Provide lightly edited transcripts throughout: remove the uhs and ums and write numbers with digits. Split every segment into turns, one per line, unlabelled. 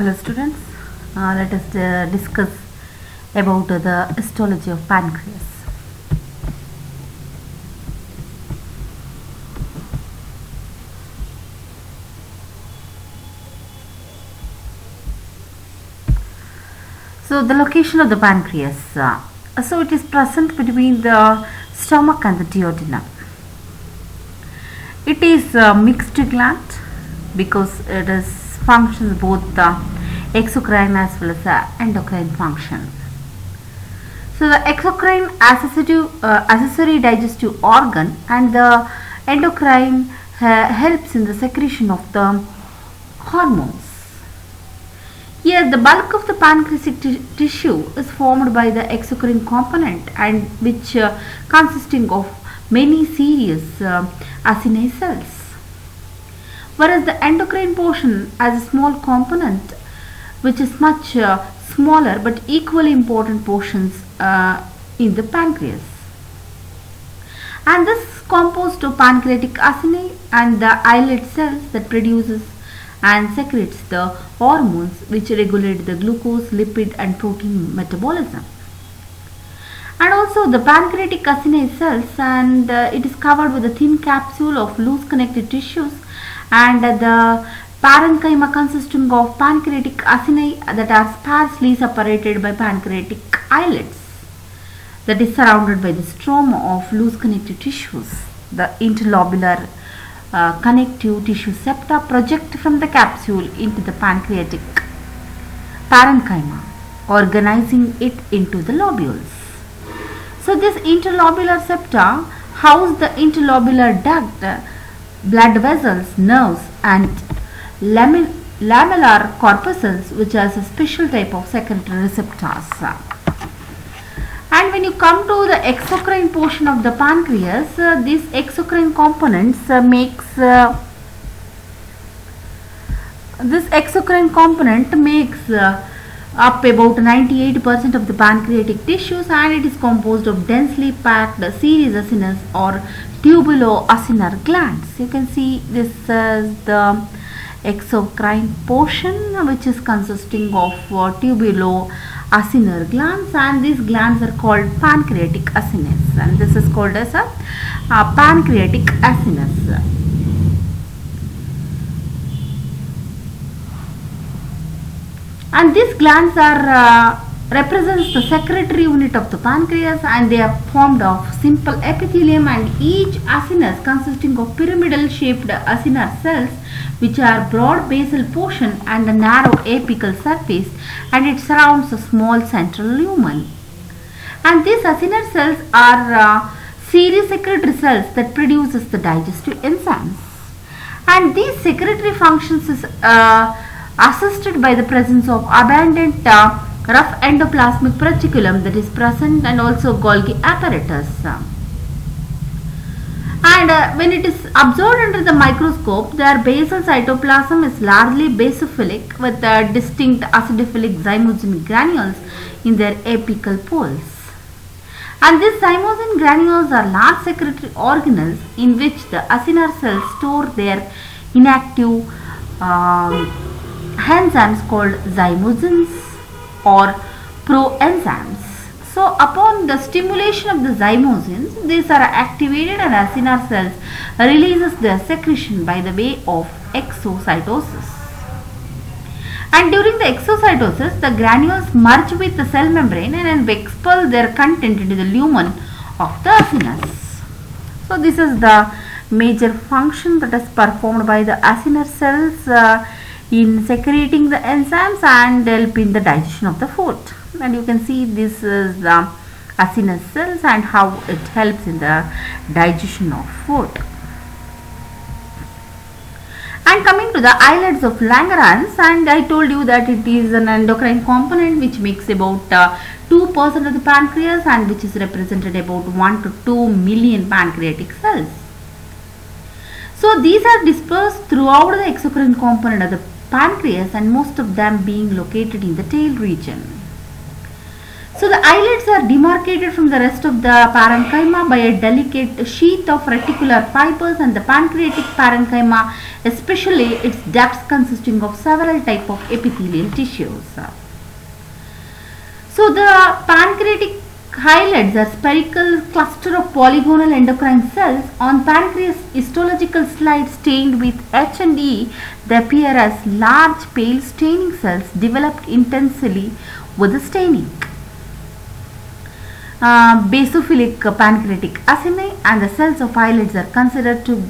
Hello students, let us discuss about the histology of pancreas. So the location of the pancreas, so it is present between the stomach and the duodenum. It is a mixed gland because it is functions both exocrine as well as endocrine function. So the exocrine accessory digestive organ and the endocrine helps in the secretion of the hormones. Here the bulk of the pancreatic tissue is formed by the exocrine component and which consisting of many serious acini cells. Whereas the endocrine portion has a small component which is much smaller but equally important portions in the pancreas. And this is composed of pancreatic acini and the islet cells that produces and secretes the hormones which regulate the glucose, lipid and protein metabolism. And also the pancreatic acini cells and it is covered with a thin capsule of loose connected tissues and the parenchyma consisting of pancreatic acini that are sparsely separated by pancreatic islets that is surrounded by the stroma of loose connected tissues. The interlobular connective tissue septa project from the capsule into the pancreatic parenchyma, organizing it into the lobules. So this interlobular septa house the interlobular duct, blood vessels, nerves and lamellar corpuscles which has a special type of secretory receptors. And when you come to the exocrine portion of the pancreas, these exocrine components makes up about 98% of the pancreatic tissues and it is composed of densely packed series acinous or tubuloacinar glands. You can see this is the exocrine portion which is consisting of tubuloacinar glands and these glands are called pancreatic acinus and this is called as a pancreatic acinus. And these glands are represents the secretory unit of the pancreas and they are formed of simple epithelium and each acinus consisting of pyramidal shaped acinar cells which are broad basal portion and a narrow apical surface and it surrounds a small central lumen. And these acinar cells are series secretory cells that produces the digestive enzymes. And these secretory functions is assisted by the presence of abundant rough endoplasmic reticulum that is present and also Golgi apparatus. And when it is observed under the microscope, their basal cytoplasm is largely basophilic with distinct acidophilic zymogen granules in their apical poles. And these zymogen granules are large secretory organelles in which the acinar cells store their inactive enzymes called zymogens or proenzymes. So upon the stimulation of the zymogens, these are activated and acinar cells releases their secretion by the way of exocytosis. And during the exocytosis, the granules merge with the cell membrane and expel their content into the lumen of the acinus. So this is the major function that is performed by the acinar cells in secreting the enzymes and help in the digestion of the food. And you can see this is the acinus cells and how it helps in the digestion of food. And coming to the islets of Langerhans, and I told you that it is an endocrine component which makes about 2% of the pancreas and which is represented about 1 to 2 million pancreatic cells. So these are dispersed throughout the exocrine component of the pancreas and most of them being located in the tail region. So the islets are demarcated from the rest of the parenchyma by a delicate sheath of reticular fibers, and the pancreatic parenchyma, especially its ducts, consisting of several types of epithelial tissues. So the pancreatic islets are spherical cluster of polygonal endocrine cells. On pancreas histological slide stained with H and E, they appear as large pale staining cells developed intensely with the staining. Basophilic pancreatic acini and the cells of islets are considered to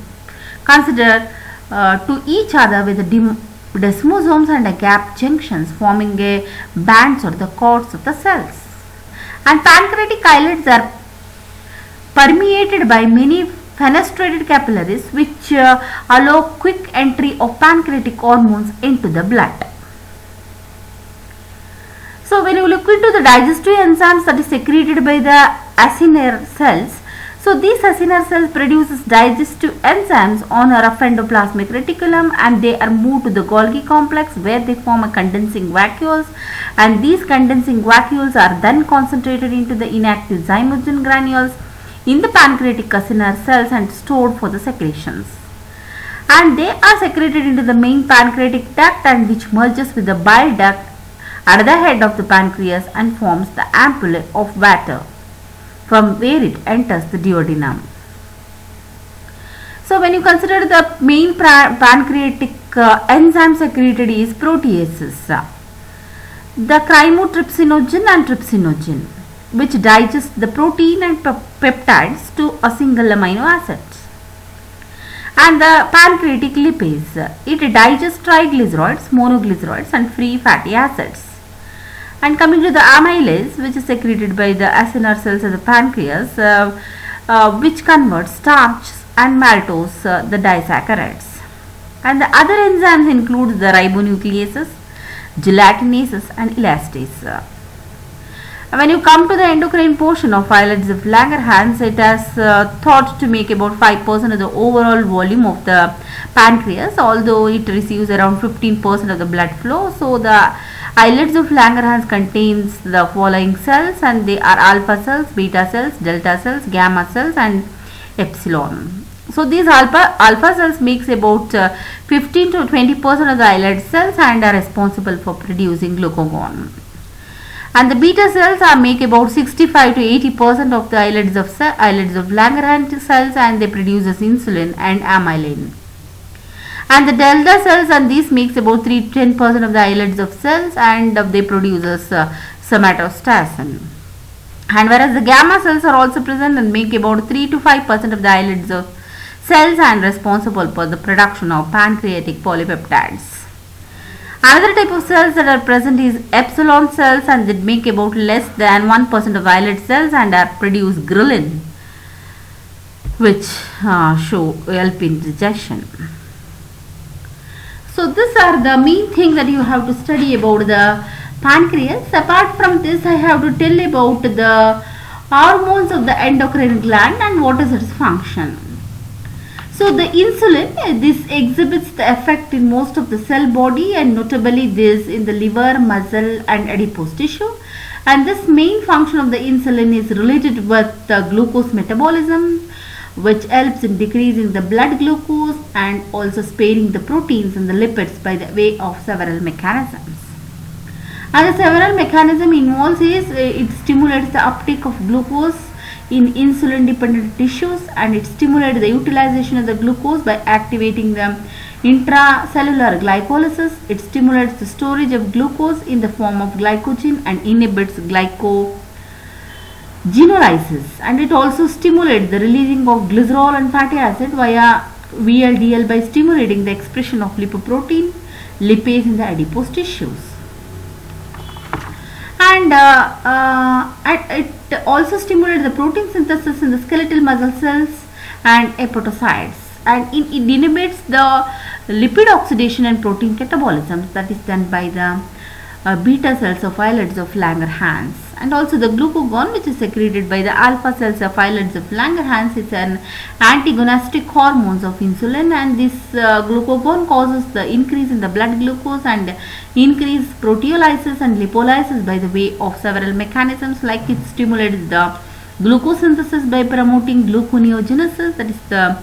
each other with the desmosomes and a gap junctions forming a bands or the cords of the cells. And pancreatic islets are permeated by many fenestrated capillaries which allow quick entry of pancreatic hormones into the blood. So when you look into the digestive enzymes that is secreted by the acinar cells, so these acinar cells produces digestive enzymes on a rough endoplasmic reticulum, and they are moved to the Golgi complex where they form a condensing vacuoles, and these condensing vacuoles are then concentrated into the inactive zymogen granules in the pancreatic acinar cells and stored for the secretions. And they are secreted into the main pancreatic duct, and which merges with the bile duct at the head of the pancreas and forms the ampullae of water, from where it enters the duodenum. So when you consider the main pancreatic enzyme secreted is proteases, the chymotrypsinogen and trypsinogen, which digest the protein and peptides to a single amino acid. And the pancreatic lipase, it digests triglycerides, monoglycerides and free fatty acids. And coming to the amylase, which is secreted by the acinar cells of the pancreas, which converts starch and maltose, the disaccharides. And the other enzymes include the ribonucleases, gelatinases and elastase. When you come to the endocrine portion of islets of Langerhans, it has thought to make about 5% of the overall volume of the pancreas, although it receives around 15% of the blood flow. So the islets of Langerhans contains the following cells, and they are alpha cells, beta cells, delta cells, gamma cells and epsilon. So these alpha cells makes about 15 to 20% of the islet cells and are responsible for producing glucagon. And the beta cells make about 65 to 80% of the islets of Langerhans cells, and they produces insulin and amylin. And the delta cells, and these makes about 3 to 10% of the islets of cells, and they produces somatostatin. And whereas the gamma cells are also present and make about 3 to 5% of the islets of cells and responsible for the production of pancreatic polypeptides. Another type of cells that are present is epsilon cells, and they make about less than 1% of islet cells and are produce ghrelin, which help in digestion. So these are the main things that you have to study about the pancreas. Apart from this, I have to tell about the hormones of the endocrine gland and what is its function. So the insulin, this exhibits the effect in most of the cell body, and notably this in the liver, muscle and adipose tissue. And this main function of the insulin is related with the glucose metabolism, which helps in decreasing the blood glucose and also sparing the proteins and the lipids by the way of several mechanisms. And the several mechanism involves is it stimulates the uptake of glucose in insulin dependent tissues, and it stimulates the utilization of the glucose by activating the intracellular glycolysis. It stimulates the storage of glucose in the form of glycogen and inhibits glycogenolysis, and it also stimulates the releasing of glycerol and fatty acid via VLDL by stimulating the expression of lipoprotein lipase in the adipose tissues. And it also stimulates the protein synthesis in the skeletal muscle cells and hepatocytes, and it inhibits the lipid oxidation and protein catabolism that is done by the beta cells of islets of Langerhans, and also the glucagon, which is secreted by the alpha cells of islets of Langerhans. It's an antagonistic hormones of insulin, and this glucagon causes the increase in the blood glucose and increase proteolysis and lipolysis by the way of several mechanisms, like it stimulates the glucose synthesis by promoting gluconeogenesis, that is the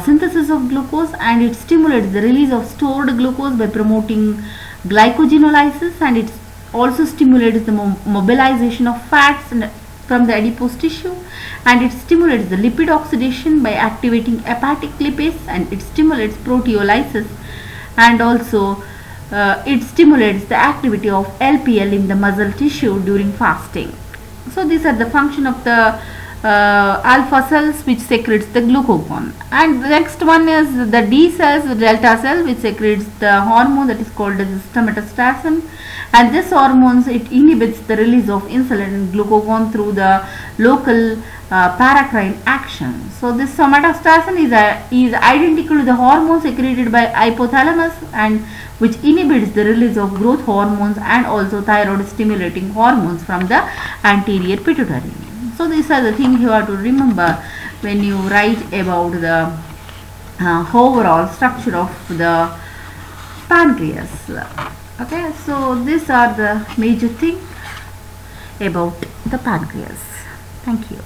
synthesis of glucose, and it stimulates the release of stored glucose by promoting glycogenolysis, and it also stimulates the mobilization of fats from the adipose tissue, and it stimulates the lipid oxidation by activating hepatic lipase, and it stimulates proteolysis, and also it stimulates the activity of LPL in the muscle tissue during fasting. So these are the function of the alpha cells which secretes the glucagon. And the next one is the D cells, the delta cell, which secretes the hormone that is called as somatostatin, and this hormone, it inhibits the release of insulin and glucagon through the local paracrine action. So this somatostatin is identical to the hormone secreted by hypothalamus, and which inhibits the release of growth hormones and also thyroid stimulating hormones from the anterior pituitary. So these are the things you have to remember when you write about the overall structure of the pancreas. Okay, so these are the major things about the pancreas. Thank you.